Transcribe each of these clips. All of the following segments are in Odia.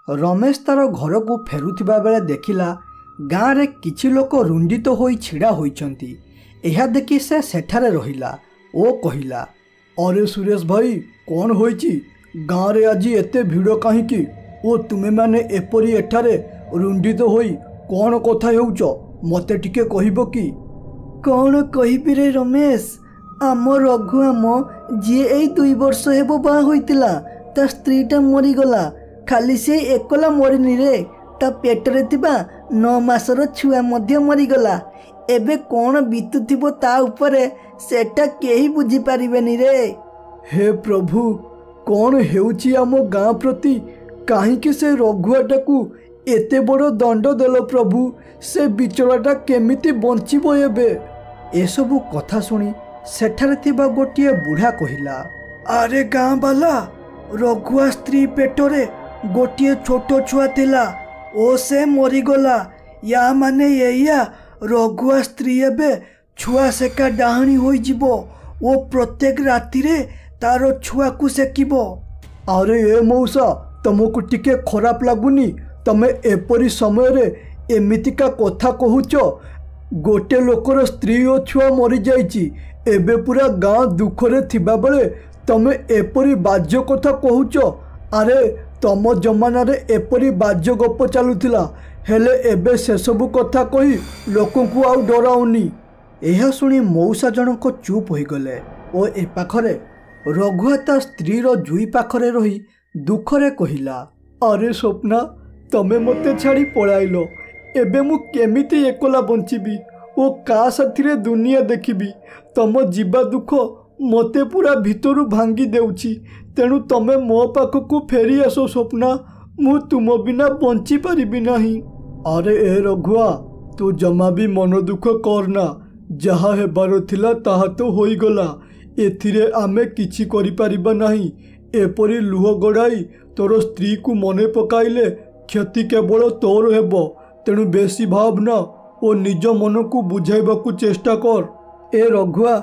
रमेश तार घर को फेरुथिबा बेले देखिला गाँव रे किछि लोक रुंडित होई छिड़ा होइचंती। एहा देखि से सेठारे रहिला ओ कहिला, अरे सुरेश भाई कौन होइची? गाँव रे आज एते भिड़ काहीकि? ओ तुमे माने एपरी एठारे रुंडित होई कौन कथा हेउच मते टिके कहिबो कि? कौन कहिबि रे रमेश, आम रघु आम जी एई 2 वर्ष हेबो बा होइतिला ता स्त्रीटा मरीगला। खाली से एकला मरिनी रे, ता पेटरे थिबा 9 मासर छुआ मध्य मरीगला। एबे कौन बीतुथिबो ता उपरे सेटा केही बुझी पारिबेनी रे। हे प्रभु, कौन हेउची आम गाँ प्रति? काहीकि से रघुआटाकू एते बड़ दंड देल प्रभु? से बिचराटा केमिति बंचिबो एबे? एसबू कथा शुणी सेठारे थिबा गोटिए बुढ़ा कहिला, अरे गाँ बाला, रघुआ स्त्री पेटरे गोटिए छोट छुआ थिला ओ से मरीगला। या माने एया रघुआ स्त्री एबे छुआ सेका डाहणी होई जिवो ओ प्रत्येक राति रे तारो छुआ को सेकिबो। अरे ए मौसा, तुमको टिके खराब लागुनी? तमे एपरी समय रे एमितिका कथा कहूच? गोटे लोकर स्त्री और छुआ मरी जाइची, एबे पूरा गाँ दुखरे थिबा बेले तमे एपरी बाज्य कथा कहूच? अरे तम जमाना रे एपरी बाज्य गप चलुथिला, हेले एबे से सबु कथा कही लोकंकु आउ डराउनी। एहा सुनी मौसा जनक चुप हो गले ओ ए पाखरे रघुआ ता स्त्री रो जुई पाखरे रही दुखरे कहिला, अरे स्वप्ना, तमे मते छाड़ी पळाइलो, एबे मु केमिति एकला बंचिबी ओ का साथीरे दुनिया देखिबी? तम जीवा दुख मते पूरा भितरु भांगी देउची, तेणु तमे मो पाखकू फेरी आसो स्वप्ना, मु तुम बिना बंची पारिबी नाही। अरे ए रघुआ, तू जमा भी मन दुख करना, जहा हेबार थिला ताहा तो होई गला, एथिरे आमे किछि करि पारिबा नाही। एपरी लुह गड़ाई तोर स्त्री को मने पकाइले क्षति केवल तोर हेबो, तेणु बेसी भावना ओ निज मन को बुझाइबाकू चेष्टा कर। ए रघुआ,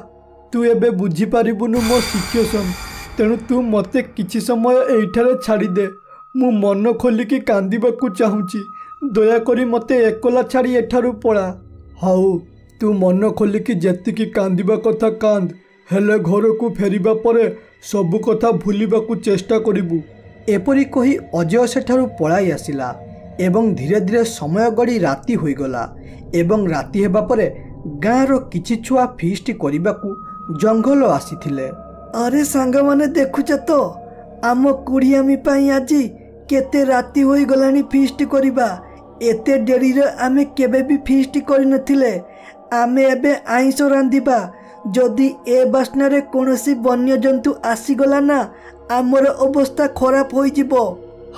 तू एबे बुझी पारिबुनु मो सिचुएशन, तेणु तू मते किछि समय एइठारे छाड़ी दे। मु मन खोलिकी कांदिबाकू चाहूची, दयाकरी मते एकला छाड़ी एठारू पळा। हाउ, तू मन खोलिकी जेतिकी कांदिबा कथा कांद, हेले घर को फेरिबा परे सबु कथा भूलिबाकू चेष्टा करिबू। एपरी कही अजय सेठारू पळाई आसिला एवं धीरे धीरे समय गड़ी राति होईगला एवं राति हेबा परे गाँर किछि छुआ फीस्ट करिबाकू जंगल आसीथिले। अरे सांग माने देखुछ तो, आम कुड़ियामी पाई आजी केते राति होई गलानी फीस्ट करिबा। एते डेरी रे आमे केबे भी फीस्ट करि नथिले। आमे एबे आइंस रांधिबा। जदि ए बास्ना रे कोनोसी वन्य जंतु आसीगला ना, आमर अवस्था खराब होई जिवो।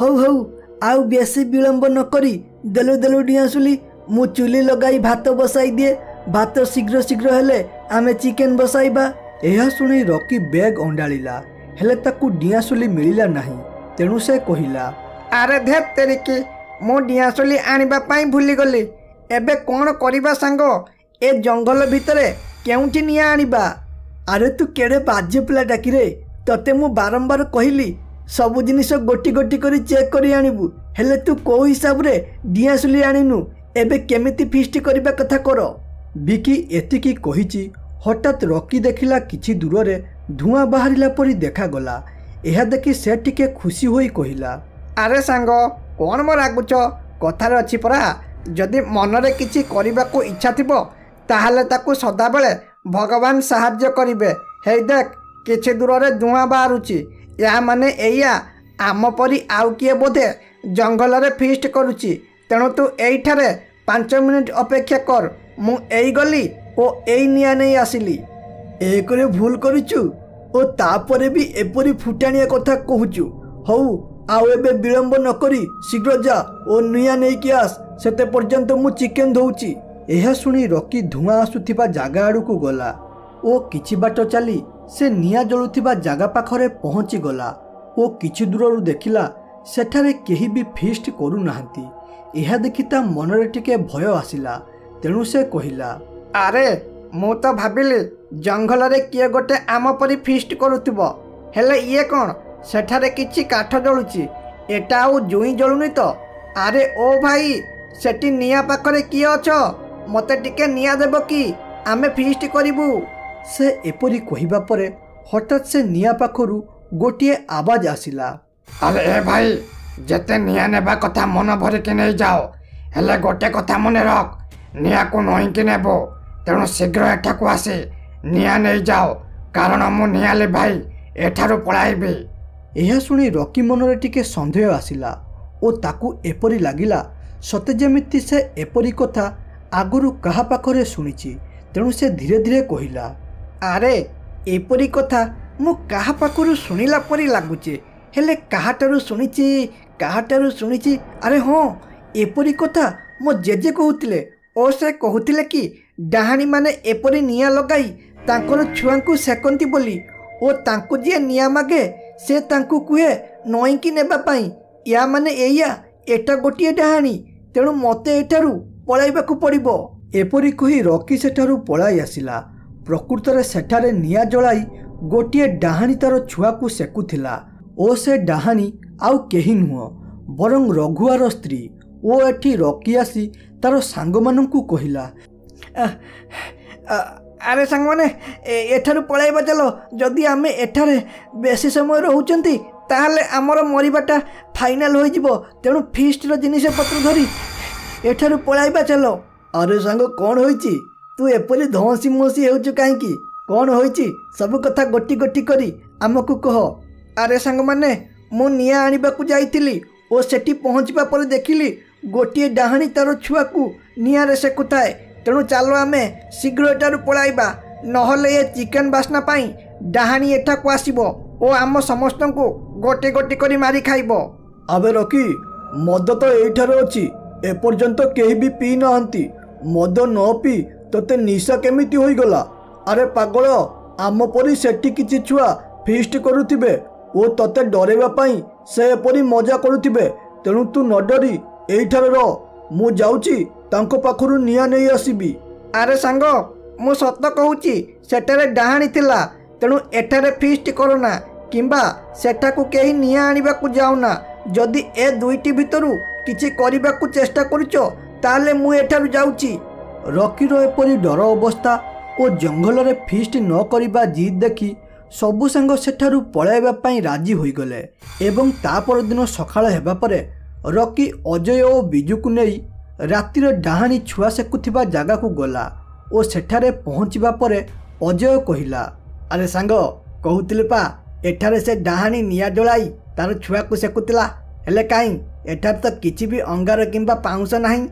हौ हौ, आउ बेसी विलंब न करी देलु देलु डियासुली, मु चुली लगाई भात बसाई दिए। भात शीघ्र शीघ्र हेले आमे चिकेन बसाइबा। एहा सुनी रॉकी बैग अंडाळिला, हेले ताकू डियासुली मिलिला नाही, तेणु से कहिला, अरे धेत तेरिकी, मु डियासुली आनिबा पाई भूली गली। एबे कोन करिबा सांगो? ए जंगल भितरे केउठी निया आनिबा? अरे तू केड़े बाज्य पिला डाकी रे, तते मु बारंबार कहिली सबु जिनिस गोटी गोटी करी चेक करी आनिबू, हेले तू को हिसाब रे डियासुली आनिनु? एबे केमिति फीस्ट करिबा कथा कर। बिकी एतिकी कहिची, हठात रॉकी देखिला किछि दूर रे धुआं बाहरिला परी देखागला। एहा देखि से टिके खुशी होई कहिला, अरे सांग, कौन मो रागुच? कथार अच्छी परा, जदि मनरे किछि करिबाकू इच्छा थिबो ताहाले ताकू सदाबेले भगवान साहाय्य करिबे। हे देख, किछि दूर रे धुआं बाहरुची, या माने एया आम परी आउ किए बोधे जंगल रे फीस्ट करूची। तेणु तू एइठारे 5 मिनिट अपेक्षा कर, मु एई गली ओ एई निया नहीं आसिली। एकरे भूल करिचु ओ तापरे भी एपरी फुटाणिया कथा कहूचु। हौ, आउ एबे विलंब न करी शीघ्र जा ओ निया नहीं कि आस, सेते पर्यंत मु चिकेन धोउची। एहा सुनी रॉकी धुआं आसुथिबा जागा आड़ू को गला ओ किछि बाट चली से निया जलुथिबा जागा पाखरे पहुंची गला ओ किछि दूररू देखिला सेठारे केही भी फीस्ट करू नाहंती। एहा देखि ता मनरे टिके भय आसिला, तेणु से कहिला, अरे मु तो भाबिली जंगल रे किए गोटे आम परी फीस्ट करुथिबो, हेले इए कोन? सेठारे किछि काठ जळुची, ଏଟା ଆଉ ଜୁଇଁ ଜଳୁନି ତ? ଆରେ ଓ ଭାଇ, ସେଠି ନିଆଁ ପାଖରେ କିଏ ଅଛ? ମୋତେ ଟିକେ ନିଆଁ ଦେବ କି? ଆମେ ଫିଷ୍ଟ କରିବୁ। ସେ ଏପରି କହିବା ପରେ ହଠାତ୍ ସେ ନିଆଁ ପାଖରୁ ଗୋଟିଏ ଆବାଜ ଆସିଲା। ଆରେ ଏ ଭାଇ, ଯେତେ ନିଆଁ ନେବା କଥା ମନ ଭରିକି ନେଇଯାଅ, ହେଲେ ଗୋଟେ କଥା ମନେ ରଖ, ନିଆଁକୁ ନଇଁକି ନେବ। ତେଣୁ ଶୀଘ୍ର ଏଠାକୁ ଆସି ନିଆଁ ନେଇଯାଅ, କାରଣ ମୁଁ ନିଆଁଲେ ଭାଇ ଏଠାରୁ ପଳାଇବି। ଏହା ଶୁଣି ରକି ମନରେ ଟିକେ ସନ୍ଦେହ ଆସିଲା ଓ ତାକୁ ଏପରି ଲାଗିଲା ସତେ ଯେମିତି ସେ ଏପରି କଥା ଆଗରୁ କାହା ପାଖରେ ଶୁଣିଛି। ତେଣୁ ସେ ଧୀରେ ଧୀରେ କହିଲା, ଆରେ ଏପରି କଥା ମୁଁ କାହା ପାଖରୁ ଶୁଣିଲା ପରି ଲାଗୁଛି, ହେଲେ କାହାଠାରୁ ଶୁଣିଛି? ଆରେ ହଁ, ଏପରି କଥା ମୋ ଜେଜେ କହୁଥିଲେ। ଓ ସେ କହୁଥିଲେ କି ଡାହାଣୀମାନେ ଏପରି ନିଆଁ ଲଗାଇ ତାଙ୍କର ଛୁଆଙ୍କୁ ସେକନ୍ତି ବୋଲି, ଓ ତାଙ୍କୁ ଯିଏ ନିଆଁ ମାଗେ ସେ ତାଙ୍କୁ କୁହେ ନଇଁକି ନେବା ପାଇଁ। ୟା ମାନେ ଏଇଆ, ଏଟା ଗୋଟିଏ ଡାହାଣୀ, ତେଣୁ ମୋତେ ଏଠାରୁ ପଳାଇବାକୁ ପଡ଼ିବ। ଏପରି କହି ରକି ସେଠାରୁ ପଳାଇ ଆସିଲା। ପ୍ରକୃତରେ ସେଠାରେ ନିଆଁ ଜଳାଇ ଗୋଟିଏ ଡାହାଣୀ ତାର ଛୁଆକୁ ସେକୁଥିଲା ଓ ସେ ଡାହାଣୀ ଆଉ କେହି ନୁହଁ ବରଂ ରଘୁଆର ସ୍ତ୍ରୀ। ଓ ଏଠି ରକି ଆସି ତାର ସାଙ୍ଗମାନଙ୍କୁ କହିଲା, ଆରେ ସାଙ୍ଗମାନେ, ଏଠାରୁ ପଳାଇବା ଚାଲ। ଯଦି ଆମେ ଏଠାରେ ବେଶୀ ସମୟ ରହୁଛନ୍ତି ତାହେଲେ ଆମର ମରିବାଟା ଫାଇନାଲ ହୋଇଯିବ। ତେଣୁ ଫିଷ୍ଟର ଜିନିଷପତ୍ର ଧରି ଏଠାରୁ ପଳାଇବା ଚାଲ। ଆରେ ସାଙ୍ଗ, କ'ଣ ହୋଇଛି? ତୁ ଏପରି ଧଅଁସି ମହସି ହେଉଛୁ କାହିଁକି? କ'ଣ ହୋଇଛି? ସବୁ କଥା ଗୋଟି ଗୋଟି କରି ଆମକୁ କହ। ଆରେ ସାଙ୍ଗମାନେ, ମୁଁ ନିଆଁ ଆଣିବାକୁ ଯାଇଥିଲି ଓ ସେଠି ପହଞ୍ଚିବା ପରେ ଦେଖିଲି ଗୋଟିଏ ଡାହାଣୀ ତାର ଛୁଆକୁ ନିଆଁରେ ସେକୁଥାଏ। ତେଣୁ ଚାଲ ଆମେ ଶୀଘ୍ର ଏଠାରୁ ପଳାଇବା, ନହେଲେ ଏ ଚିକେନ ବାସ୍ନା ପାଇଁ ଡାହାଣୀ ଏଠାକୁ ଆସିବ ଓ ଆମ ସମସ୍ତଙ୍କୁ ଗୋଟି ଗୋଟି କରି ମାରି ଖାଇବ। ଆବେ ରକି, ମଦ ତ ଏଇଠାରେ ଅଛି, ଏପର୍ଯ୍ୟନ୍ତ କେହି ବି ପିଇ ନାହାନ୍ତି। ମଦ ନ ପିଇ ତୋତେ ନିଶା କେମିତି ହୋଇଗଲା? ଆରେ ପାଗଳ, ଆମ ପରି ସେଠି କିଛି ଛୁଆ ଫିଷ୍ଟ କରୁଥିବେ ଓ ତୋତେ ଡରେଇବା ପାଇଁ ସେ ଏପରି ମଜା କରୁଥିବେ। ତେଣୁ ତୁ ନ ଡରି ଏଇଠାରେ ରହ, ମୁଁ ଯାଉଛି ତାଙ୍କ ପାଖରୁ ନିଆଁ ନେଇ ଆସିବି। ଆରେ ସାଙ୍ଗ, ମୁଁ ସତ କହୁଛି, ସେଠାରେ ଡାହାଣୀ ଥିଲା। ତେଣୁ ଏଠାରେ ଫିଷ୍ଟ କରନା କିମ୍ବା ସେଠାକୁ କେହି ନିଆଁ ଆଣିବାକୁ ଯାଉନା। ଯଦି ଏ ଦୁଇଟି ଭିତରୁ କିଛି କରିବାକୁ ଚେଷ୍ଟା କରୁଛ ତାହେଲେ ମୁଁ ଏଠାରୁ ଯାଉଛି। ରକିର ଏପରି ଡର ଅବସ୍ଥା ଓ ଜଙ୍ଗଲରେ ଫିଷ୍ଟ ନ କରିବା ଜିଦ୍ ଦେଖି ସବୁ ସାଙ୍ଗ ସେଠାରୁ ପଳାଇବା ପାଇଁ ରାଜି ହୋଇଗଲେ। ଏବଂ ତା ପରଦିନ ସକାଳ ହେବା ପରେ ରକି ଅଜୟ ଓ ବିଜୁକୁ ନେଇ ରାତିରେ ଡାହାଣୀ ଛୁଆ ସେକୁଥିବା ଜାଗାକୁ ଗଲା ଓ ସେଠାରେ ପହଞ୍ଚିବା ପରେ ଅଜୟ କହିଲା, ଆରେ ସାଙ୍ଗ, କହୁଥିଲି ପା ଏଠାରେ ସେ ଡାହାଣୀ ନିଆଁ ଜଳାଇ ତାର ଛୁଆକୁ ସେକୁଥିଲା। ହେଲେ କାହିଁ ଏଠାରେ ତ କିଛି ବି ଅଙ୍ଗାର କିମ୍ବା ପାଉଁଶ ନାହିଁ।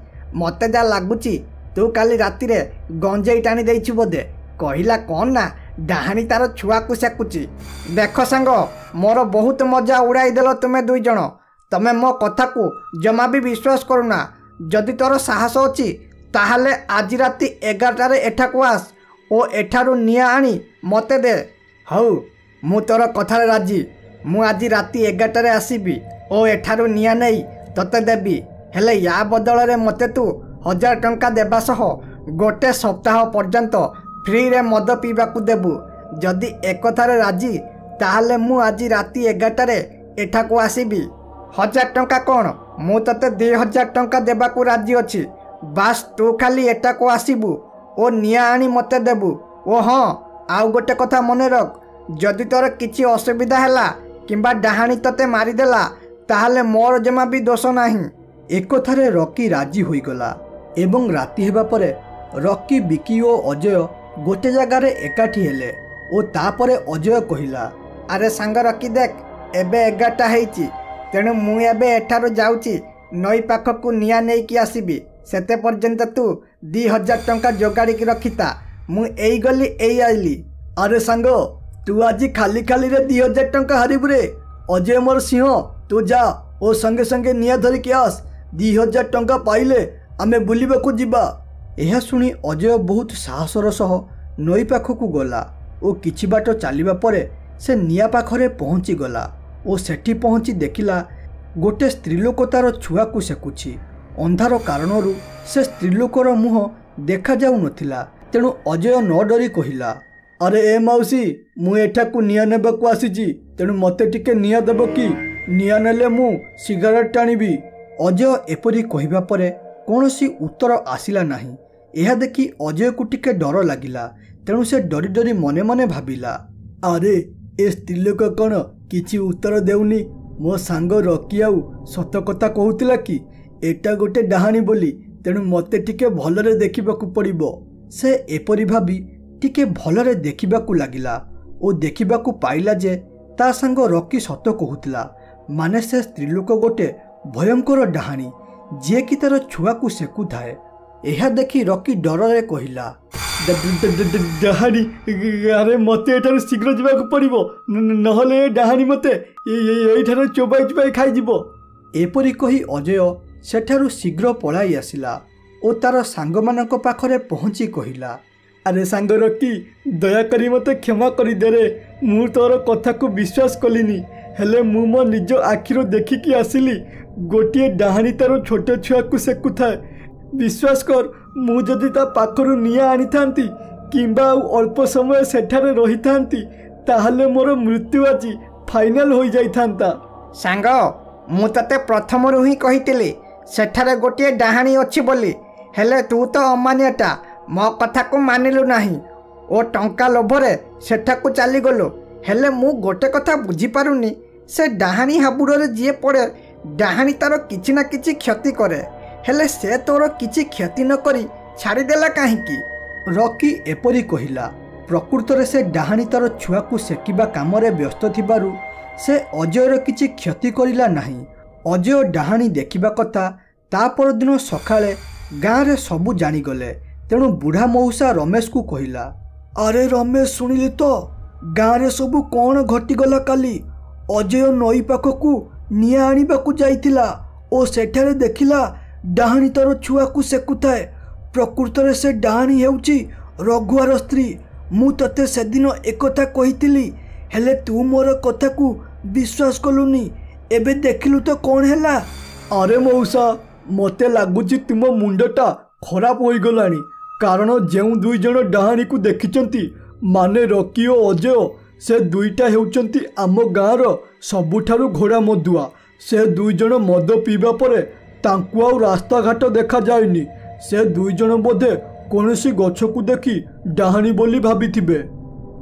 ମୋତେ ଯାହା ଲାଗୁଛି ତୁ କାଲି ରାତିରେ ଗଞ୍ଜେଇ ଟାଣି ଦେଇଛୁ ବୋଧେ। କହିଲା କ'ଣ ନା ଡାହାଣୀ ତାର ଛୁଆକୁ ସେକୁଛି। ଦେଖ ସାଙ୍ଗ, ମୋର ବହୁତ ମଜା ଉଡ଼ାଇ ଦେଲ ତୁମେ ଦୁଇ ଜଣ। ତମେ ମୋ କଥାକୁ ଜମା ବି ବିଶ୍ୱାସ କରୁନା। ଯଦି ତୋର ସାହସ ଅଛି ତାହେଲେ ଆଜି ରାତି 11ଟାରେ ଏଠାକୁ ଆସ ଓ ଏଠାରୁ ନିଆଁ ଆଣି ମୋତେ ଦେ। ହଉ, ମୁଁ ତୋର କଥାରେ ରାଜି। ମୁଁ ଆଜି ରାତି 11ଟାରେ ଆସିବି ଓ ଏଠାରୁ ନିଆଁ ନେଇ ତୋତେ ଦେବି। ହେଲେ ୟା ବଦଳରେ ମୋତେ ତୁ 1000 ଟଙ୍କା ଦେବା ସହ ଗୋଟେ ସପ୍ତାହ ପର୍ଯ୍ୟନ୍ତ ଫ୍ରିରେ ମଦ ପିଇବାକୁ ଦେବୁ। ଯଦି ଏକଥାରେ ରାଜି ତାହେଲେ ମୁଁ ଆଜି ରାତି 11ଟାରେ ଏଠାକୁ ଆସିବି। 1000 ଟଙ୍କା କ'ଣ, ମୁଁ ତୋତେ 2000 ଟଙ୍କା ଦେବାକୁ ରାଜି ଅଛି। ବାସ୍ ତୁ ଖାଲି ଏଠାକୁ ଆସିବୁ ଓ ନିଆଁ ଆଣି ମୋତେ ଦେବୁ। ଓ ହଁ, ଆଉ ଗୋଟେ କଥା ମନେ ରଖ, ଯଦି ତୋର କିଛି ଅସୁବିଧା ହେଲା କିମ୍ବା ଡାହାଣୀ ତୋତେ ମାରିଦେଲା ତାହେଲେ ମୋର ଜମା ବି ଦୋଷ ନାହିଁ। ଏକଥାରେ ରକି ରାଜି ହୋଇଗଲା ଏବଂ ରାତି ହେବା ପରେ ରକି, ବିକି ଓ ଅଜୟ ଗୋଟେ ଜାଗାରେ ଏକାଠି ହେଲେ ଓ ତାପରେ ଅଜୟ କହିଲା, ଆରେ ସାଙ୍ଗ ରକି, ଦେଖ ଏବେ 11ଟା ହେଇଛି। ତେଣୁ ମୁଁ ଏବେ ଏଠାରୁ ଯାଉଛି ନଈ ପାଖକୁ ନିଆଁ ନେଇକି ଆସିବି। ସେତେ ପର୍ଯ୍ୟନ୍ତ ତୁ 2000 ଟଙ୍କା ଯୋଗାଡ଼ିକି ରଖିଥା। ମୁଁ ଏଇ ଗଲି ଏଇ ଆଇଲି। ଆରେ ସାଙ୍ଗ, ତୁ ଆଜି ଖାଲି ଖାଲିରେ 2000 ଟଙ୍କା ହାରିବୁ ରେ। ଅଜୟ ମୋର ସିଂହ, ତୁ ଯା ଓ ସଙ୍ଗେ ସଙ୍ଗେ ନିଆଁ ଧରିକି ଆସ। 2000 ଟଙ୍କା ପାଇଲେ ଆମେ ବୁଲିବାକୁ ଯିବା। ଏହା ଶୁଣି ଅଜୟ ବହୁତ ସାହସର ସହ ନଈ ପାଖକୁ ଗଲା ଓ କିଛି ବାଟ ଚାଲିବା ପରେ ସେ ନିଆଁ ପାଖରେ ପହଞ୍ଚିଗଲା ଓ ସେଠି ପହଞ୍ଚି ଦେଖିଲା ଗୋଟେ ସ୍ତ୍ରୀଲୋକ ତାର ଛୁଆକୁ ସେକୁଛି। ଅନ୍ଧାର କାରଣରୁ ସେ ସ୍ତ୍ରୀଲୋକର ମୁହଁ ଦେଖାଯାଉନଥିଲା। ତେଣୁ ଅଜୟ ନ ଡରି କହିଲା, ଆରେ ଏ ମାଉସୀ, ମୁଁ ଏଠାକୁ ନିଆଁ ନେବାକୁ ଆସିଛି, ତେଣୁ ମୋତେ ଟିକେ ନିଆଁ ଦେବ କି? निआ नेले मु सिगारेट टाणिबी। अजय एपरी कहवा पर कौनसी उत्तर आसिला नहीं। यह देखि अजय को टिके डर लगिला। तेणु से डरी डरी मने मने भाविला, अरे ए स्त्रीलोक कौन किछि उत्तर देउनी। मो सांग रकी आउ सत कथा कहूतिला कि एटा गोटे डाहाणी बोली, तेणु मते टिके भलरे देखिबाकू पड़िबो। से एपरी भाबी टिके भलरे देखिबाकू लागिला ओ देखिबाकू पाइला जे ता सांग रकी सत कहूतिला। माने से स्त्रीलोक गोटे भयंकर डाहाणी जे कि तार छुआ को सेकु थाए। यह देखि रकी डर कहला, डाहाणी, अरे मते एठार शीघ्र जावाक पड़िबो, नहले डाहाणी मते एठार चोबाई चोबाई खाई जिवो। एपरी कही अजय सेठारु शीघ्र पलाई आसिला ओ तार सांग मानक पाखरे पहुँची कहला, अरे सांग रकी, दयाकरी मते क्षमा करी दे रे। मु तोर कथा को विश्वास कलिनी, हेले मु मो निज आखिरो देखिकी आसिली गोटे डाहाणी तार छोट छुआ को सेकु थाए। विश्वास कर, मु जदि ता पाखरु निया आनी थांती किंबा अल्प समय सेठारे रही थांती ताहले मोर मृत्यु आज फाइनल हो जाई थांता। सांग, मु तते प्रथमरु ही कहितिली सेठारे गोटे डाहाणी अछि बोली, हेले तू तो अमानियाटा मो कथा को मानिलु नाही ओ टंका लोभरे सेठाकू चली गलो। हेले मु गोटे कथा बुझी पारुनी, से डाहाणी हाबुड़े जी पड़े डाहाणी तार किछि ना किछि क्षति करे, हेले से तोर किछि क्षति न करी छाड़ीदेला काहींकी। रकी एपरी कहला, प्रकृत रे से डाहाणी तार छुआ को सेकिबा काम रे व्यस्त थिबारु से अजयर किछि क्षति करिला नाही। अजय डाहाणी देखिबा कथा ता परदिन सकाळे गाँव रे सबू जानिगले। तेणु बुढ़ा मौसा रमेश को कहला, अरे रमेश, शुणिली तो गाँव रे सबू कौन घटीगला काली। अजय नई पाखकू निआ आनिबाकू जाइतिला ओ सेठारे देखिला डाहाणी तार छुआ को सेकुथाए। प्रकृत रे से डाहाणी हेउची रघुआर स्त्री। मु तते सेदिन एकथा कहितिली, हेले तू मोर कथा को विश्वास कलुनी। एबे देखिलु तो कौन हैला। अरे मौसा, मते लागुची तुम मुंडटा खराब हो गलानी, कारण जेउ दुई जण डाहाणी को देखिचंती माने रकी ओ अजय, से दुईटा हेउचंती आम गाँर सबुठारु घोड़ा मदुआ। से दुई जण मद पीबा परे तांकु आउ रास्ता घाट देखा जाएनी। से दुई जण बोधे कौनसी गछ को देखी डाहाणी बोली भाबिथिबे।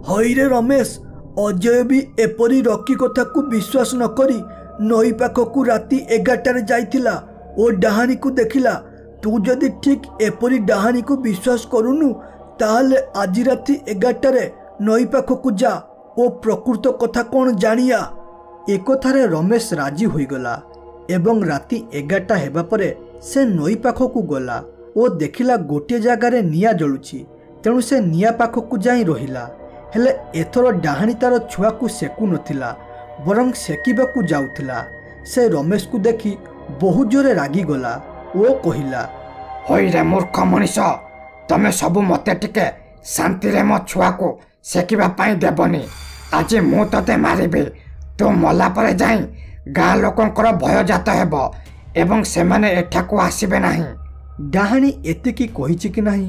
हई रे रमेश, अजय भी एपरी रकी कथा को विश्वास न करी नई पाखकू राति 11टारे जाइतिला ओ डाहाणी को देखिला। तू जदि ठीक एपरी डाहाणी को विश्वास करुनु ताहले आज राति 11टारे नई पाखकू जा ओ प्रकृत कथा कौन जानिया। एकथारे रमेश राजी होइगला एवं राति 11टा हेबा परे से नई पाखकू गला ओ देखिला गोटे जगार निया जलुची। तेणु से निया पाखकू जाई रहिला। हेले एथर डाहाणी तार छुआ को सेकु नथिला, बरं सेकिबाकू जाउथिला। से रमेश को देखी बहु जोरे रागी गला ओ कहिला, होई रे मूर्ख मनीष, तमे सबू मते टिके शांति रे मो छुआ को सेकिबा पाई देबनी। आज मु तते मारिबे। तो मला परे जाई गाँ लोकंकर भय जात हेबो एवं सेमाने एठाकू आसीबे नाही। डाहाणी एतिकी कहिछि कि नाही,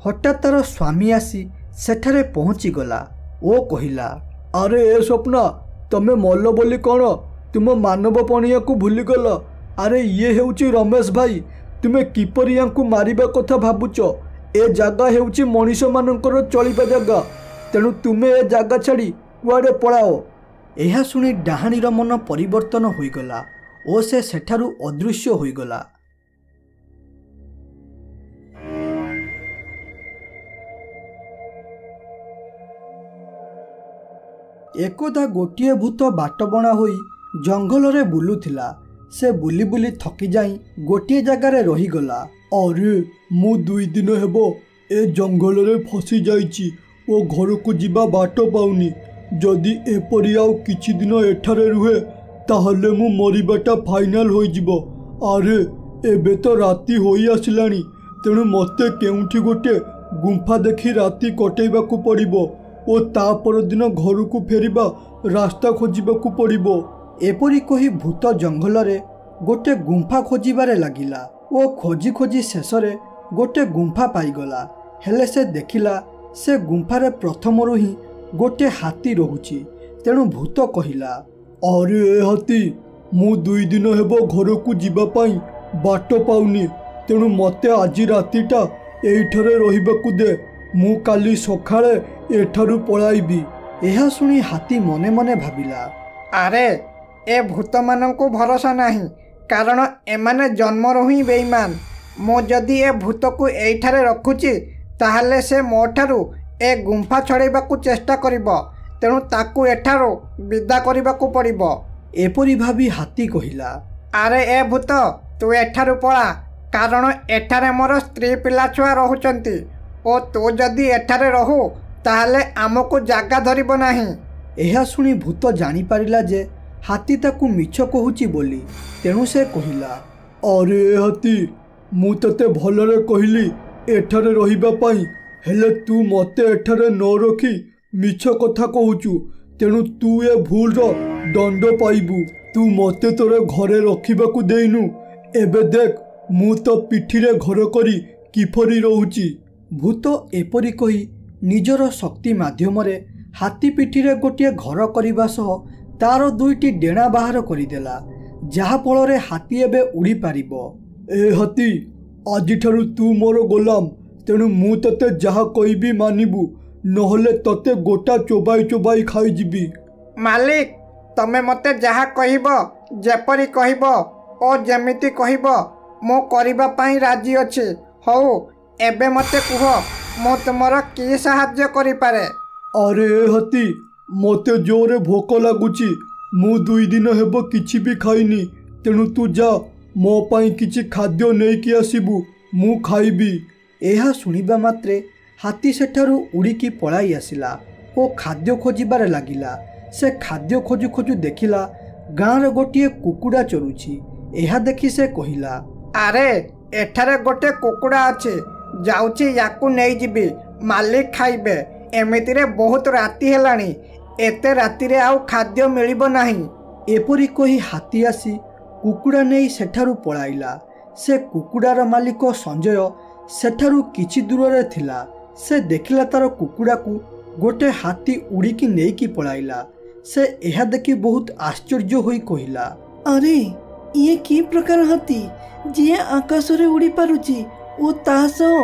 हठात तार स्वामी आसी सेठारे पहुँची गला ओ कहिला, अरे ए स्वप्ना, तमे मल्ल बोली कौन तुम मानव पणिया को भूलीगल। अरे ये हेउची रमेश भाई, तुमे किपरि यांकू मारिबा कथा भाबुच। ए जागा हेउची मनीष मानकर चलिबा जागा, तेणु तुमे ए जागा छाड़ी कुआडे पळाओ। एहा सुनी डाहाणीर मन परिवर्तन होइगला ओ से सेठारु अदृश्य होइगला। एकदा गोटिए भूत बाटबणा होई जंगल रे बुलुथिला। से बुली बुली थकी जाई गोटिए जगार रहीगला। अरे मु 2 दिन हेबो ए जंगल रे फसी जाइची ओ घर को जीवा बाट पाउनी। जदि एपरि आउ किछि दिन एठारे रुहे ताहले मु मरिबाटा फाइनल होई जिवो। अरे एबे तो राति होई आसिलानी, तेणु मते केउठी गोटे गुंफा देखी राति कटेइबाकू पड़िबो ओ ता पर दिन घर को फेरिबा रास्ता खोजिबाकू पड़िबो। एपरि कही भूत जंगल रे गोटे गुंफा खोजिबारे लागिला ओ खोजी खोजी शेषरे गोटे गुंफा पाइगला। हेले से देखिला से गुंफारे प्रथमरु ही गोटे हाथी रहुची। तेणु भूत कहिला, अरे ए हाथी, ମୁଁ 2 ଦିନ ହେବ ଘରକୁ ଯିବା ପାଇଁ ବାଟ ପାଉନି, ତେଣୁ ମୋତେ ଆଜି ରାତିଟା ଏଇଠାରେ ରହିବାକୁ ଦେ। ମୁଁ କାଲି ସକାଳେ ଏଠାରୁ ପଳାଇବି। ଏହା ଶୁଣି ହାତୀ ମନେ ମନେ ଭାବିଲା, ଆରେ ଏ ଭୂତମାନଙ୍କୁ ଭରସା ନାହିଁ, କାରଣ ଏମାନେ ଜନ୍ମରୁ ହିଁ ବେଇମାନ। ମୁଁ ଯଦି ଏ ଭୂତକୁ ଏଇଠାରେ ରଖୁଛି ତାହେଲେ ସେ ମୋଠାରୁ ଏ ଗୁମ୍ଫା ଛଡ଼େଇବାକୁ ଚେଷ୍ଟା କରିବ, ତେଣୁ ତାକୁ ଏଠାରୁ ବିଦା କରିବାକୁ ପଡ଼ିବ। ଏପରି ଭାବି ହାତୀ କହିଲା, ଆରେ ଏ ଭୂତ, ତୁ ଏଠାରୁ ପଳା, କାରଣ ଏଠାରେ ମୋର ସ୍ତ୍ରୀ ପିଲାଛୁଆ ରହୁଛନ୍ତି ଓ ତୁ ଯଦି ଏଠାରେ ରହୁ ତାହେଲେ ଆମକୁ ଜାଗା ଧରିବ ନାହିଁ। ଏହା ଶୁଣି ଭୂତ ଜାଣିପାରିଲା ଯେ ହାତୀ ତାକୁ ମିଛ କହୁଛି ବୋଲି, ତେଣୁ ସେ କହିଲା, ଆରେ ହାତୀ, ମୁଁ ତତେ ଭଲରେ କହିଲି ଏଠାରେ ରହିବା ପାଇଁ, ହେଲେ ତୁ ମୋତେ ଏଠାରେ ନ ରଖି ମିଛ କଥା କହୁଛୁ, ତେଣୁ ତୁ ଏ ଭୁଲର ଦଣ୍ଡ ପାଇବୁ। ତୁ ମୋତେ ତୋର ଘରେ ରଖିବାକୁ ଦେଇନୁ, ଏବେ ଦେଖ ମୁଁ ତ ପିଠିରେ ଘର କରି କିପରି ରହୁଛି। ଭୂତ ଏପରି କହି ନିଜର ଶକ୍ତି ମାଧ୍ୟମରେ ହାତୀ ପିଠିରେ ଗୋଟିଏ ଘର କରିବା ସହ ତାର 2ଟି ଡେଣା ବାହାର କରିଦେଲା, ଯାହାଫଳରେ ହାତୀ ଏବେ ଉଡ଼ିପାରିବ। ଏ ହାତୀ, ଆଜିଠାରୁ ତୁ ମୋର ଗୋଲାମ, ତେଣୁ ମୁଁ ତତେ ଯାହା କହିବି ମାନିବୁ, ନହେଲେ ତତେ ଗୋଟା ଚୋବାଇ ଚୋବାଇ ଖାଇଯିବି। ମାଲିକ, ତମେ ମୋତେ ଯାହା କହିବ, ଯେପରି କହିବ ଓ ଯେମିତି କହିବ ମୁଁ କରିବା ପାଇଁ ରାଜି ଅଛି। ହଉ, ଏବେ ମୋତେ କୁହ ମୁଁ ତୁମର କି ସାହାଯ୍ୟ କରିପାରେ? ଆରେ ଏ ହାତୀ, ମୋତେ ଜୋରେ ଭୋକ ଲାଗୁଛି, ମୁଁ 2 ଦିନ ହେବ କିଛି ବି ଖାଇନି, ତେଣୁ ତୁ ଯା ମୋ ପାଇଁ କିଛି ଖାଦ୍ୟ ନେଇକି ଆସିବୁ, ମୁଁ ଖାଇବି। ଏହା ଶୁଣିବା ମାତ୍ରେ ହାତୀ ସେଠାରୁ ଉଡ଼ିକି ପଳାଇ ଆସିଲା ଓ ଖାଦ୍ୟ ଖୋଜିବାରେ ଲାଗିଲା। ସେ ଖାଦ୍ୟ ଖୋଜୁ ଖୋଜୁ ଦେଖିଲା ଗାଁର ଗୋଟିଏ କୁକୁଡ଼ା ଚରୁଛି। ଏହା ଦେଖି ସେ କହିଲା, ଆରେ ଏଠାରେ ଗୋଟେ କୁକୁଡ଼ା ଅଛି, ଯାଉଛି ୟାକୁ ନେଇଯିବି, ମାଲିକ ଖାଇବେ। ଏମିତିରେ ବହୁତ ରାତି ହେଲାଣି, ଏତେ ରାତିରେ ଆଉ ଖାଦ୍ୟ ମିଳିବ ନାହିଁ। ଏପରି କହି ହାତୀ ଆସି କୁକୁଡ଼ା ନେଇ ସେଠାରୁ ପଳାଇଲା। ସେ କୁକୁଡ଼ାର ମାଲିକ ସଞ୍ଜୟ ସେଠାରୁ କିଛି ଦୂରରେ ଥିଲା। ସେ ଦେଖିଲା ତାର କୁକୁଡ଼ାକୁ ଗୋଟେ ହାତୀ ଉଡ଼ିକି ନେଇକି ପଳାଇଲା। ସେ ଏହା ଦେଖି ବହୁତ ଆଶ୍ଚର୍ଯ୍ୟ ହୋଇ କହିଲା, ଆରେ ଇଏ କି ପ୍ରକାର ହାତୀ, ଯିଏ ଆକାଶରେ ଉଡ଼ି ପାରୁଛି ଓ ତା ସହ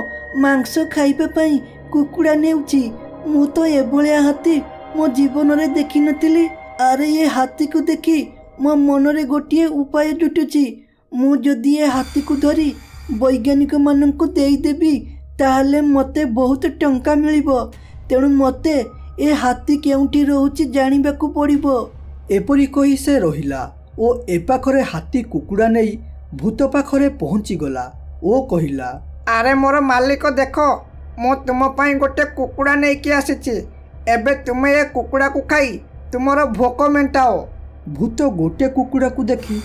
ମାଂସ ଖାଇବା ପାଇଁ କୁକୁଡ଼ା ନେଉଛି? ମୁଁ ତ ଏଭଳିଆ ହାତୀ ମୋ ଜୀବନରେ ଦେଖିନଥିଲି। ଆରେ ଏ ହାତୀକୁ ଦେଖି ମୋ ମନରେ ଗୋଟିଏ ଉପାୟ ଜୁଟୁଛି। ମୁଁ ଯଦି ଏ ହାତୀକୁ ଧରି ବୈଜ୍ଞାନିକମାନଙ୍କୁ ଦେଇଦେବି ତାହେଲେ ମୋତେ ବହୁତ ଟଙ୍କା ମିଳିବ, ତେଣୁ ମୋତେ ଏ ହାତୀ କେଉଁଠି ରହୁଛି ଜାଣିବାକୁ ପଡ଼ିବ। ଏପରି କହି ସେ ରହିଲା ଓ ଏପାଖରେ ହାତୀ କୁକୁଡ଼ା ନେଇ ଭୂତ ପାଖରେ ପହଞ୍ଚିଗଲା ଓ କହିଲା, ଆରେ ମୋର ମାଲିକ ଦେଖ, ମୁଁ ତୁମ ପାଇଁ ଗୋଟେ କୁକୁଡ଼ା ନେଇକି ଆସିଛି। ଏବେ ତୁମେ ଏ କୁକୁଡ଼ାକୁ ଖାଇ ତୁମର ଭୋକ ମେଣ୍ଟାଅ। ଭୂତ ଗୋଟେ କୁକୁଡ଼ାକୁ ଦେଖି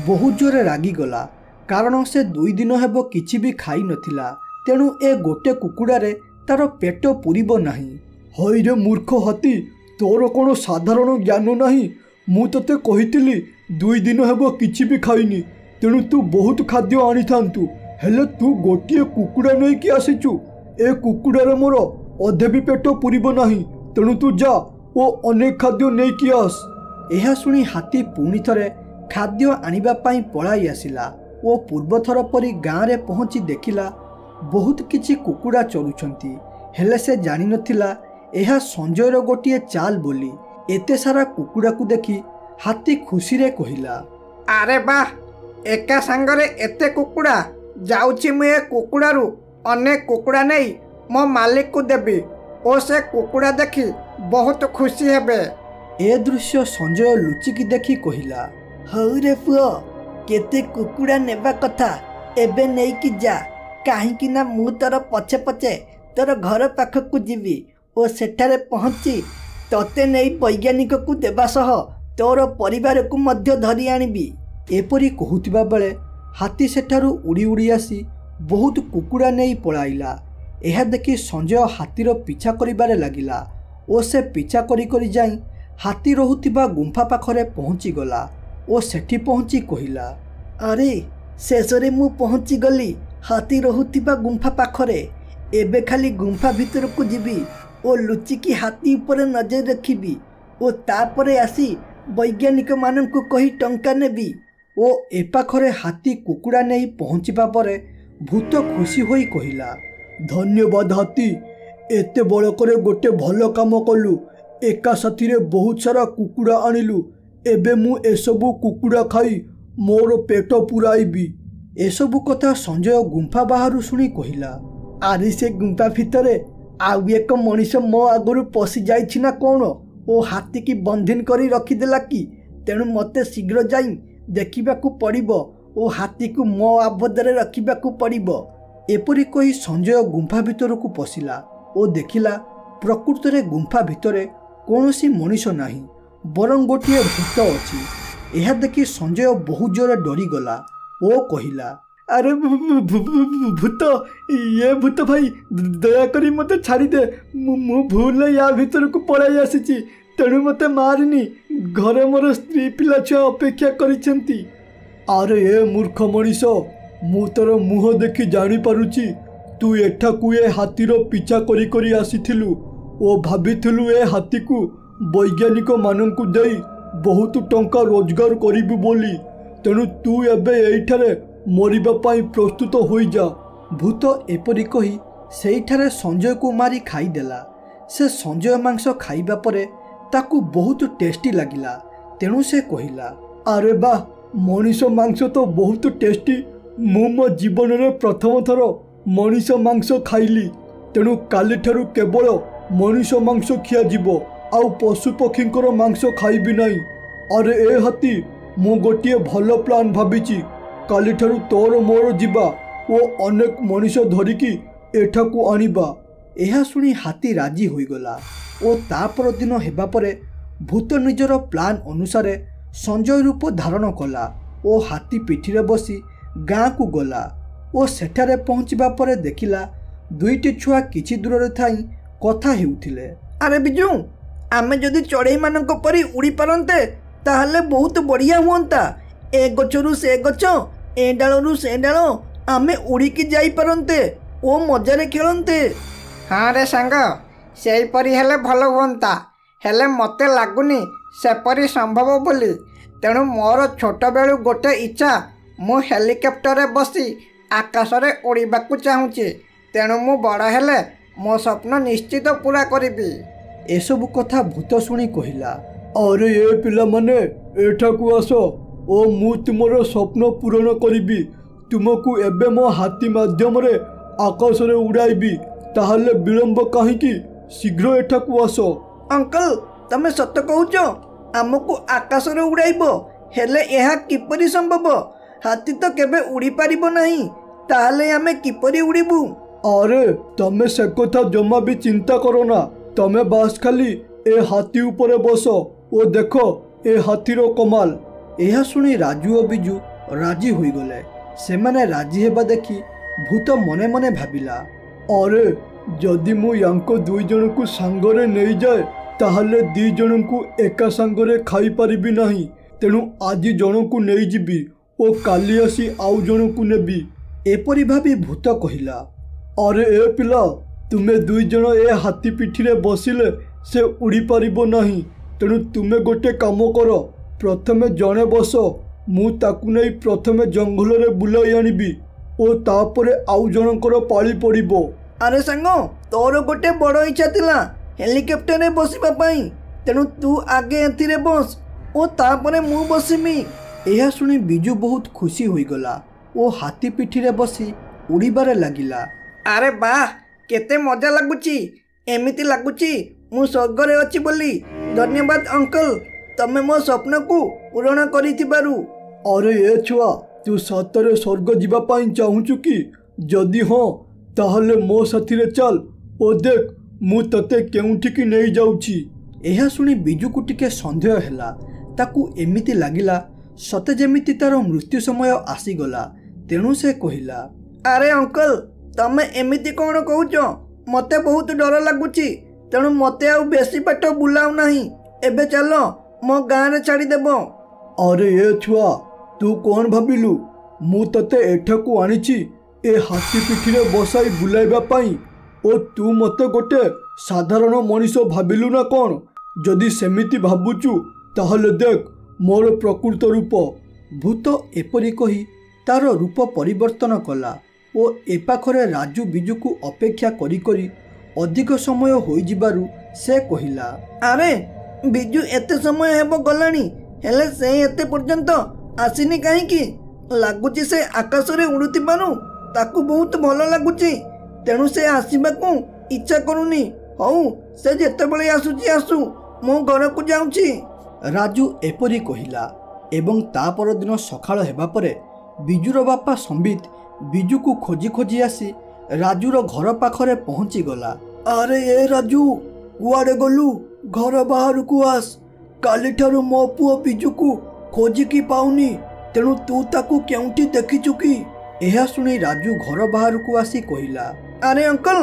ବହୁତ ଜୋରେ ରାଗିଗଲା, କାରଣ ସେ 2 ଦିନ ହେବ କିଛି ବି ଖାଇନଥିଲା, ତେଣୁ ଏ ଗୋଟେ କୁକୁଡ଼ାରେ ତାର ପେଟ ପୂରିବ ନାହିଁ। ହଇରେ ମୂର୍ଖ ହାତୀ, ତୋର କ'ଣ ସାଧାରଣ ଜ୍ଞାନ ନାହିଁ? ମୁଁ ତତେ କହିଥିଲି 2 ଦିନ ହେବ କିଛି ବି ଖାଇନି, ତେଣୁ ତୁ ବହୁତ ଖାଦ୍ୟ ଆଣିଥାନ୍ତୁ, ହେଲେ ତୁ ଗୋଟିଏ କୁକୁଡ଼ା ନେଇକି ଆସିଛୁ। ଏ କୁକୁଡ଼ାରେ ମୋର ଅଧେ ବି ପେଟ ପୂରିବ ନାହିଁ, ତେଣୁ ତୁ ଯା ଓ ଅନେକ ଖାଦ୍ୟ ନେଇକି ଆସ। ଏହା ଶୁଣି ହାତୀ ପୁଣି ଥରେ ଖାଦ୍ୟ ଆଣିବା ପାଇଁ ପଳାଇ ଆସିଲା ଓ ପୂର୍ବଥର ପରି ଗାଁରେ ପହଞ୍ଚି ଦେଖିଲା ବହୁତ କିଛି କୁକୁଡ଼ା ଚରୁଛନ୍ତି, ହେଲେ ସେ ଜାଣିନଥିଲା ଏହା ସଞ୍ଜୟର ଗୋଟିଏ ଚାଲ ବୋଲି। ଏତେ ସାରା କୁକୁଡ଼ାକୁ ଦେଖି ହାତୀ ଖୁସିରେ କହିଲା, ଆରେ ବାଃ, ଏକା ସାଙ୍ଗରେ ଏତେ କୁକୁଡ଼ା, ଯାଉଛି ମୁଁ ଏ କୁକୁଡ଼ାରୁ ଅନେକ କୁକୁଡ଼ା ନେଇ ମୋ ମାଲିକକୁ ଦେବି ଓ ସେ କୁକୁଡ଼ା ଦେଖି ବହୁତ ଖୁସି ହେବେ। ଏ ଦୃଶ୍ୟ ସଞ୍ଜୟ ଲୁଚିକି ଦେଖି କହିଲା, ହଉ ରେ ପୁଅ, କେତେ କୁକୁଡ଼ା ନେବା କଥା ଏବେ ନେଇକି ଯା, କାହିଁକି ନା ମୁଁ ତୋର ପଛେ ପଛେ ତୋର ଘର ପାଖକୁ ଯିବି ଓ ସେଠାରେ ପହଞ୍ଚି ତତେ ନେଇ ବୈଜ୍ଞାନିକକୁ ଦେବା ସହ ତୋର ପରିବାରକୁ ମଧ୍ୟ ଧରି ଆଣିବି। ଏପରି କହୁଥିବା ବେଳେ ହାତୀ ସେଠାରୁ ଉଡ଼ି ଉଡ଼ି ଆସି ବହୁତ କୁକୁଡ଼ା ନେଇ ପଳାଇଲା। ଏହା ଦେଖି ସଞ୍ଜୟ ହାତୀର ପିଛା କରିବାରେ ଲାଗିଲା ଓ ସେ ପିଛା କରି କରି ଯାଇ ହାତୀ ରହୁଥିବା ଗୁମ୍ଫା ପାଖରେ ପହଞ୍ଚିଗଲା ଓ ସେଠି ପହଞ୍ଚି କହିଲା, ଆରେ ଶେଷରେ ମୁଁ ପହଞ୍ଚିଗଲି ହାତୀ ରହୁଥିବା ଗୁମ୍ଫା ପାଖରେ। ଏବେ ଖାଲି ଗୁମ୍ଫା ଭିତରକୁ ଯିବି ଓ ଲୁଚିକି ହାତୀ ଉପରେ ନଜର ରଖିବି ଓ ତାପରେ ଆସି ବୈଜ୍ଞାନିକମାନଙ୍କୁ କହି ଟଙ୍କା ନେବି। ଓ ଏ ପାଖରେ ହାତୀ କୁକୁଡ଼ା ନେଇ ପହଞ୍ଚିବା ପରେ ଭୂତ ଖୁସି ହୋଇ କହିଲା, ଧନ୍ୟବାଦ ହାତୀ, ଏତେ ବଳକରେ ଗୋଟେ ଭଲ କାମ କଲୁ। ଏକା ସାଥିରେ ବହୁତ ସାରା କୁକୁଡ଼ା ଆଣିଲୁ। ଏବେ ମୁଁ ଏସବୁ କୁକୁଡ଼ା ଖାଇ ମୋର ପେଟ ପୁରାଇବି। ଏସବୁ କଥା ସଞ୍ଜୟ ଗୁମ୍ଫା ବାହାରୁ ଶୁଣି କହିଲା, ଆରେ ସେ ଗୁମ୍ଫା ଭିତରେ ଆଉ ଏକ ମଣିଷ ମୋ ଆଗରୁ ପଶି ଯାଇଛି ନା କ'ଣ ଓ ହାତୀକି ବନ୍ଦିନ କରି ରଖିଦେଲା କି? ତେଣୁ ମୋତେ ଶୀଘ୍ର ଯାଇ ଦେଖିବାକୁ ପଡ଼ିବ ଓ ହାତୀକୁ ମୋ ଆବଦ୍ଧରେ ରଖିବାକୁ ପଡ଼ିବ। ଏପରି କହି ସଞ୍ଜୟ ଗୁମ୍ଫା ଭିତରକୁ ପଶିଲା ଓ ଦେଖିଲା ପ୍ରକୃତରେ ଗୁମ୍ଫା ଭିତରେ କୌଣସି ମଣିଷ ନାହିଁ, ବରଂ ଗୋଟିଏ ଭୂତ ଅଛି। ଏହା ଦେଖି ସଞ୍ଜୟ ବହୁତ ଜୋରରେ ଡରିଗଲା ଓ କହିଲା, ଆରେ ଭୂତ, ଇଏ ଭୂତ ଭାଇ, ଦୟାକରି ମୋତେ ଛାଡ଼ିଦେ। ମୁଁ ଭୁଲରେ ୟା ଭିତରକୁ ପଳାଇ ଆସିଛି, ତେଣୁ ମୋତେ ମାରିନି। ଘରେ ମୋର ସ୍ତ୍ରୀ ପିଲା ଛୁଆ ଅପେକ୍ଷା କରିଛନ୍ତି। ଆରେ ଏ ମୂର୍ଖ ମଣିଷ, ମୁଁ ତୋର ମୁହଁ ଦେଖି ଜାଣିପାରୁଛି ତୁ ଏଠାକୁ ଏ ହାତୀର ପିଛା କରି କରି ଆସିଥିଲୁ ଓ ଭାବିଥିଲୁ ଏ ହାତୀକୁ ବୈଜ୍ଞାନିକମାନଙ୍କୁ ଦେଇ ବହୁତ ଟଙ୍କା ରୋଜଗାର କରିବୁ ବୋଲି। ତେଣୁ ତୁ ଏବେ ଏଇଠାରେ ମରିବା ପାଇଁ ପ୍ରସ୍ତୁତ ହୋଇଯା। ଭୂତ ଏପରି କହି ସେଇଠାରେ ସଞ୍ଜୟକୁ ମାରି ଖାଇଦେଲା। ସେ ସଞ୍ଜୟ ମାଂସ ଖାଇବା ପରେ ତାକୁ ବହୁତ ଟେଷ୍ଟି ଲାଗିଲା। ତେଣୁ ସେ କହିଲା, ଆରେ ବା, ମଣିଷ ମାଂସ ତ ବହୁତ ଟେଷ୍ଟି। ମୁଁ ମୋ ଜୀବନରେ ପ୍ରଥମ ଥର ମଣିଷ ମାଂସ ଖାଇଲି। ତେଣୁ କାଲିଠାରୁ କେବଳ ମଣିଷ ମାଂସ ଖିଆଯିବ, ଆଉ ପଶୁପକ୍ଷୀଙ୍କର ମାଂସ ଖାଇବି ନାହିଁ। ଆରେ ଏ ହାତୀ, ମୁଁ ଗୋଟିଏ ଭଲ ପ୍ଲାନ୍ ଭାବିଛି। କାଲିଠାରୁ ତୋର ମୋର ଯିବା ଓ ଅନେକ ମଣିଷ ଧରିକି ଏଠାକୁ ଆଣିବା। ଏହା ଶୁଣି ହାତୀ ରାଜି ହୋଇଗଲା ଓ ତା ପରଦିନ ହେବା ପରେ ଭୂତ ନିଜର ପ୍ଲାନ୍ ଅନୁସାରେ ସଞ୍ଜୟ ରୂପ ଧାରଣ କଲା ଓ ହାତୀ ପିଠିରେ ବସି ଗାଁକୁ ଗଲା ଓ ସେଠାରେ ପହଞ୍ଚିବା ପରେ ଦେଖିଲା ଦୁଇଟି ଛୁଆ କିଛି ଦୂରରେ ଥାଇ କଥା ହେଉଥିଲେ। ଆରେ ବିଜୁ, ଆମେ ଯଦି ଚଢ଼େଇମାନଙ୍କ ପରି ଉଡ଼ି ପାରନ୍ତେ ତାହେଲେ ବହୁତ ବଢ଼ିଆ ହୁଅନ୍ତା। ଏ ଗଛରୁ ସେ ଗଛ, ଏ ଡାଳରୁ ସେ ଡାଳ, ଆମେ ଉଡ଼ିକି ଯାଇପାରନ୍ତେ ଓ ମଜାରେ ଖେଳନ୍ତେ। ହଁ ରେ ସାଙ୍ଗ, ସେଇପରି ହେଲେ ଭଲ ହୁଅନ୍ତା। ହେଲେ ମୋତେ ଲାଗୁନି ସେପରି ସମ୍ଭବ ବୋଲି। ତେଣୁ ମୋର ଛୋଟବେଳୁ ଗୋଟେ ଇଚ୍ଛା, ମୁଁ ହେଲିକପ୍ଟରରେ ବସି ଆକାଶରେ ଉଡ଼ିବାକୁ ଚାହୁଁଛି। ତେଣୁ ମୁଁ ବଡ଼ ହେଲେ ମୋ ସ୍ୱପ୍ନ ନିଶ୍ଚିତ ପୂରା କରିବି। ଏସବୁ କଥା ଭୂତ ଶୁଣି କହିଲା, ଆରେ ଏ ପିଲାମାନେ, ଏଠାକୁ ଆସ ଓ ମୁଁ ତୁମର ସ୍ୱପ୍ନ ପୂରଣ କରିବି। ତୁମକୁ ଏବେ ମୋ ହାତୀ ମାଧ୍ୟମରେ ଆକାଶରେ ଉଡ଼ାଇବି। ତାହେଲେ ବିଳମ୍ବ କାହିଁକି? ଶୀଘ୍ର ଏଠାକୁ ଆସ। ଅଙ୍କଲ, ତମେ ସତ କହୁଛ? ଆମକୁ ଆକାଶରେ ଉଡ଼ାଇବ? ହେଲେ ଏହା କିପରି ସମ୍ଭବ? ହାତୀ ତ କେବେ ଉଡ଼ିପାରିବ ନାହିଁ। ତାହେଲେ ଆମେ କିପରି ଉଡ଼ିବୁ? ଆରେ ତମେ ସେ କଥା ଜମା ବି ଚିନ୍ତା କର ନା। ତମେ ବାସ୍ ଖାଲି ଏ ହାତୀ ଉପରେ ବସ ଓ ଦେଖ ଏ ହାତୀର କମାଲ। ଏହା ଶୁଣି ରାଜୁ ଓ ବିଜୁ ରାଜି ହୋଇଗଲେ। ସେମାନେ ରାଜି ହେବା ଦେଖି ଭୂତ ମନେ ମନେ ଭାବିଲା, ଆରେ ଯଦି ମୁଁ ୟାଙ୍କ ଦୁଇ ଜଣଙ୍କୁ ସାଙ୍ଗରେ ନେଇଯାଏ ତାହେଲେ ଦି ଜଣଙ୍କୁ ଏକା ସାଙ୍ଗରେ ଖାଇପାରିବି ନାହିଁ। ତେଣୁ ଆଜି ଜଣକୁ ନେଇଯିବି ଓ କାଲି ଆସି ଆଉ ଜଣକୁ ନେବି। ଏପରି ଭାବି ଭୂତ କହିଲା, ଆରେ ଏ ପିଲା, ତୁମେ ଦୁଇ ଜଣ ଏ ହାତୀ ପିଠିରେ ବସିଲେ ସେ ଉଡ଼ିପାରିବ ନାହିଁ। ତେଣୁ ତୁମେ ଗୋଟେ କାମ କର, ପ୍ରଥମେ ଜଣେ ବସ। ମୁଁ ତାକୁ ନେଇ ପ୍ରଥମେ ଜଙ୍ଗଲରେ ବୁଲାଇ ଆଣିବି ଓ ତାପରେ ଆଉ ଜଣଙ୍କର ପାଳି ପଡ଼ିବ। ଆରେ ସାଙ୍ଗ, ତୋର ଗୋଟେ ବଡ଼ ଇଚ୍ଛା ଥିଲା ହେଲିକପ୍ଟରରେ ବସିବା ପାଇଁ। ତେଣୁ ତୁ ଆଗେ ଏଥିରେ ବସ ଓ ତାପରେ ମୁଁ ବସିବି। ଏହା ଶୁଣି ବିଜୁ ବହୁତ ଖୁସି ହୋଇଗଲା ଓ ହାତୀ ପିଠିରେ ବସି ଉଡ଼ିବାରେ ଲାଗିଲା। ଆରେ ବାଃ, କେତେ ମଜା ଲାଗୁଛି। ଏମିତି ଲାଗୁଛି ମୁଁ ସ୍ୱର୍ଗରେ ଅଛି ବୋଲି। ଧନ୍ୟବାଦ ଅଙ୍କଲ, ତମେ ମୋ ସ୍ୱପ୍ନକୁ ପୂରଣ କରିଥିବାରୁ। ଆରେ ଏ ଛୁଆ, ତୁ ସତରେ ସ୍ୱର୍ଗ ଯିବା ପାଇଁ ଚାହୁଁଛୁ କି? ଯଦି ହଁ, ତାହେଲେ ମୋ ସାଥିରେ ଚାଲ ଓ ଦେଖ ମୁଁ ତତେ କେଉଁଠିକି ନେଇଯାଉଛି। ଏହା ଶୁଣି ବିଜୁକୁ ଟିକେ ସନ୍ଦେହ ହେଲା। ତାକୁ ଏମିତି ଲାଗିଲା ସତେ ଯେମିତି ତାର ମୃତ୍ୟୁ ସମୟ ଆସିଗଲା। ତେଣୁ ସେ କହିଲା, ଆରେ ଅଙ୍କଲ, ତମେ ଏମିତି କ'ଣ କହୁଛ? ମୋତେ ବହୁତ ଡର ଲାଗୁଛି। ତେଣୁ ମୋତେ ଆଉ ବେଶୀ ବାଟ ବୁଲାଉ ନାହିଁ। ଏବେ ଚାଲ, ମୋ ଗାଁରେ ଛାଡ଼ିଦେବ। ଆରେ ଏ ଛୁଆ, ତୁ କ'ଣ ଭାବିଲୁ ମୁଁ ତତେ ଏଠାକୁ ଆଣିଛି ଏ ହାତୀ ପିଠିରେ ବସାଇ ବୁଲାଇବା ପାଇଁ ଓ ତୁ ମୋତେ ଗୋଟେ ସାଧାରଣ ମଣିଷ ଭାବିଲୁ ନା କ'ଣ? ଯଦି ସେମିତି ଭାବୁଛୁ ତାହେଲେ ଦେଖ ମୋର ପ୍ରକୃତ ରୂପ। ଭୂତ ଏପରି କହି ତାର ରୂପ ପରିବର୍ତ୍ତନ କଲା ଓ ଏ ପାଖରେ ରାଜୁ ବିଜୁକୁ ଅପେକ୍ଷା କରି କରି ଅଧିକ ସମୟ ହୋଇଯିବାରୁ ସେ କହିଲା, ଆରେ ବିଜୁ ଏତେ ସମୟ ହେବ ଗଲାଣି, ହେଲେ ସେ ଏତେ ପର୍ଯ୍ୟନ୍ତ ଆସିନି କାହିଁକି? ଲାଗୁଛି ସେ ଆକାଶରେ ଉଡ଼ୁଥିବାରୁ ତାକୁ ବହୁତ ଭଲ ଲାଗୁଛି, ତେଣୁ ସେ ଆସିବାକୁ ଇଚ୍ଛା କରୁନି। ହଉ, ସେ ଯେତେବେଳେ ଆସୁଛି ଆସୁ, ମୁଁ ଘରକୁ ଯାଉଛି। ରାଜୁ ଏପରି କହିଲା ଏବଂ ତା ପରଦିନ ସକାଳ ହେବା ପରେ ବିଜୁର ବାପା ସମ୍ବିତ ବିଜୁକୁ ଖୋଜି ଖୋଜି ଆସି ରାଜୁର ଘର ପାଖରେ ପହଞ୍ଚିଗଲା। ଆରେ ଏ ରାଜୁ, କୁଆଡ଼େ ଗଲୁ? ଘର ବାହାରକୁ ଆସ। କାଲିଠାରୁ ମୋ ପୁଅ ବିଜୁକୁ ଖୋଜିକି ପାଉନି, ତେଣୁ ତୁ ତାକୁ କେଉଁଠି ଦେଖିଛୁ କି? ଏହା ଶୁଣି ରାଜୁ ଘର ବାହାରକୁ ଆସି କହିଲା, ଆରେ ଅଙ୍କଲ,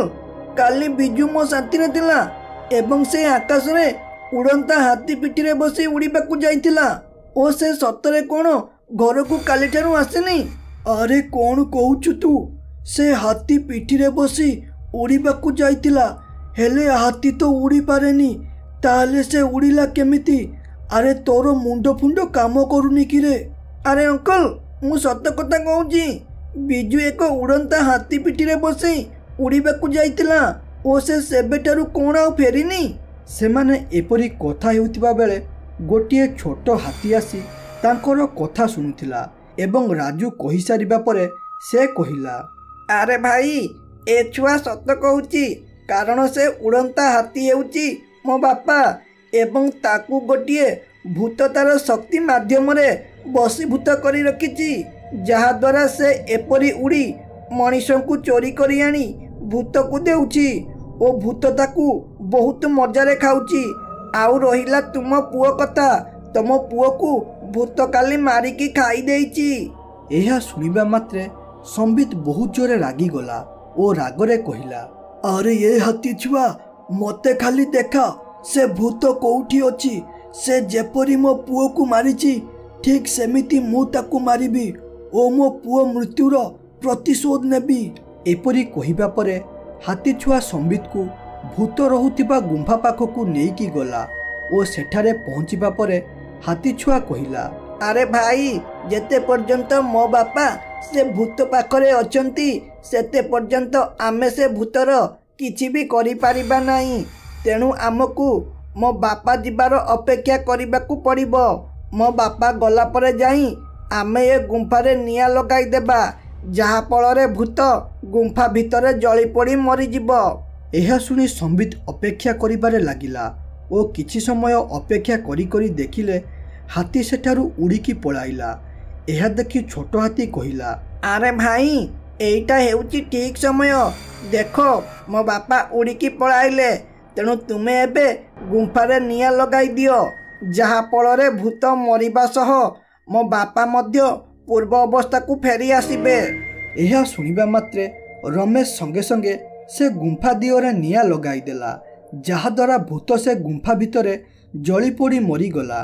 କାଲି ବିଜୁ ମୋ ସାଥିରେ ଥିଲା ଏବଂ ସେ ଆକାଶରେ ଉଡ଼ନ୍ତା ହାତୀ ପିଠିରେ ବସି ଉଡ଼ିବାକୁ ଯାଇଥିଲା ଓ ସେ ସତରେ କ'ଣ ଘରକୁ କାଲିଠାରୁ ଆସିନି? ଆରେ କ'ଣ କହୁଛୁ ତୁ? ସେ ହାତୀ ପିଠିରେ ବସି ଉଡ଼ିବାକୁ ଯାଇଥିଲା, ହେଲେ ହାତୀ ତ ଉଡ଼ିପାରେନି, ତାହେଲେ ସେ ଉଡ଼ିଲା କେମିତି? ଆରେ ତୋର ମୁଣ୍ଡ ଫୁଣ୍ଡ କାମ କରୁନି କିରେ? ଆରେ ଅଙ୍କଲ, ମୁଁ ସତ କଥା କହୁଛି, ବିଜୁ ଏକ ଉଡ଼ନ୍ତା ହାତୀ ପିଠିରେ ବସି ଉଡ଼ିବାକୁ ଯାଇଥିଲା ଓ ସେ ସେବେଠାରୁ କ'ଣ ଆଉ ଫେରିନି? ସେମାନେ ଏପରି କଥା ହେଉଥିବା ବେଳେ ଗୋଟିଏ ଛୋଟ ହାତୀ ଆସି ତାଙ୍କର କଥା ଶୁଣୁଥିଲା ଏବଂ ରାଜୁ କହିସାରିବା ପରେ ସେ କହିଲା, ଆରେ ଭାଇ, ଏ ଛୁଆ ସତ କହୁଛି, କାରଣ ସେ ଉଡ଼ନ୍ତା ହାତୀ ହେଉଛି ମୋ ବାପା ଏବଂ ତାକୁ ଗୋଟିଏ ଭୂତ ତାର ଶକ୍ତି ମାଧ୍ୟମରେ ବଶୀଭୂତ କରି ରଖିଛି, ଯାହାଦ୍ୱାରା ସେ ଏପରି ଉଡ଼ି ମଣିଷଙ୍କୁ ଚୋରି କରି ଆଣି ଭୂତକୁ ଦେଉଛି ଓ ଭୂତ ତାକୁ ବହୁତ ମଜାରେ ଖାଉଛି। ଆଉ ରହିଲା ତୁମ ପୁଅ କଥା, ତମ ପୁଅକୁ ଭୂତ କାଲି ମାରିକି ଖାଇ ଦେଇଛି। ଏହା ଶୁଣିବା ମାତ୍ରେ ସମ୍ବିତ ବହୁତ ଜୋରେ ରାଗିଗଲା ଓ ରାଗରେ କହିଲା, ଆରେ ଏ ହାତୀ ଛୁଆ, ମୋତେ ଖାଲି ଦେଖା ସେ ଭୂତ କୋଉଠି ଅଛି। ସେ ଯେପରି ମୋ ପୁଅକୁ ମାରିଛି, ଠିକ୍ ସେମିତି ମୁଁ ତାକୁ ମାରିବି ଓ ମୋ ପୁଅ ମୃତ୍ୟୁର ପ୍ରତିଶୋଧ ନେବି। ଏପରି କହିବା ପରେ ହାତୀ ଛୁଆ ସମ୍ବିତକୁ ଭୂତ ରହୁଥିବା ଗୁମ୍ଫା ପାଖକୁ ନେଇକି ଗଲା ଓ ସେଠାରେ ପହଞ୍ଚିବା ପରେ ହାତୀ ଛୁଆ କହିଲା, ଆରେ ଭାଇ, ଯେତେ ପର୍ଯ୍ୟନ୍ତ ମୋ ବାପା ସେ ଭୂତ ପାଖରେ ଅଛନ୍ତି, ସେତେ ପର୍ଯ୍ୟନ୍ତ ଆମେ ସେ ଭୂତର କିଛି ବି କରିପାରିବା ନାହିଁ, ତେଣୁ ଆମକୁ ମୋ ବାପା ଯିବାର ଅପେକ୍ଷା କରିବାକୁ ପଡ଼ିବ। ମୋ ବାପା ଗଲା ପରେ ଯାଇ ଆମେ ଏ ଗୁମ୍ଫାରେ ନିଆଁ ଲଗାଇଦେବା, ଯାହାଫଳରେ ଭୂତ ଗୁମ୍ଫା ଭିତରେ ଜଳିପୋଡ଼ି ମରିଯିବ। ଏହା ଶୁଣି ସମ୍ବିତ ଅପେକ୍ଷା କରିବାରେ ଲାଗିଲା ଓ କିଛି ସମୟ ଅପେକ୍ଷା କରି କରି ଦେଖିଲେ ହାତୀ ସେଠାରୁ ଉଡ଼ିକି ପଳାଇଲା। ଏହା ଦେଖି ଛୋଟ ହାତୀ କହିଲା, ଆରେ ଭାଇ, ଏଇଟା ହେଉଛି ଠିକ୍ ସମୟ। ଦେଖ, ମୋ ବାପା ଉଡ଼ିକି ପଳାଇଲେ, ତେଣୁ ତୁମେ ଏବେ ଗୁମ୍ଫାରେ ନିଆଁ ଲଗାଇ ଦିଅ, ଯାହାଫଳରେ ଭୂତ ମରିବା ସହ ମୋ ବାପା ମଧ୍ୟ ପୂର୍ବ ଅବସ୍ଥାକୁ ଫେରି ଆସିବେ। ଏହା ଶୁଣିବା ମାତ୍ରେ ରମେଶ ସଙ୍ଗେ ସଙ୍ଗେ ସେ ଗୁମ୍ଫା ଦିହରେ ନିଆଁ ଲଗାଇଦେଲା, ଯାହାଦ୍ୱାରା ଭୂତ ସେ ଗୁମ୍ଫା ଭିତରେ ଜଳିପୋଡ଼ି ମରିଗଲା।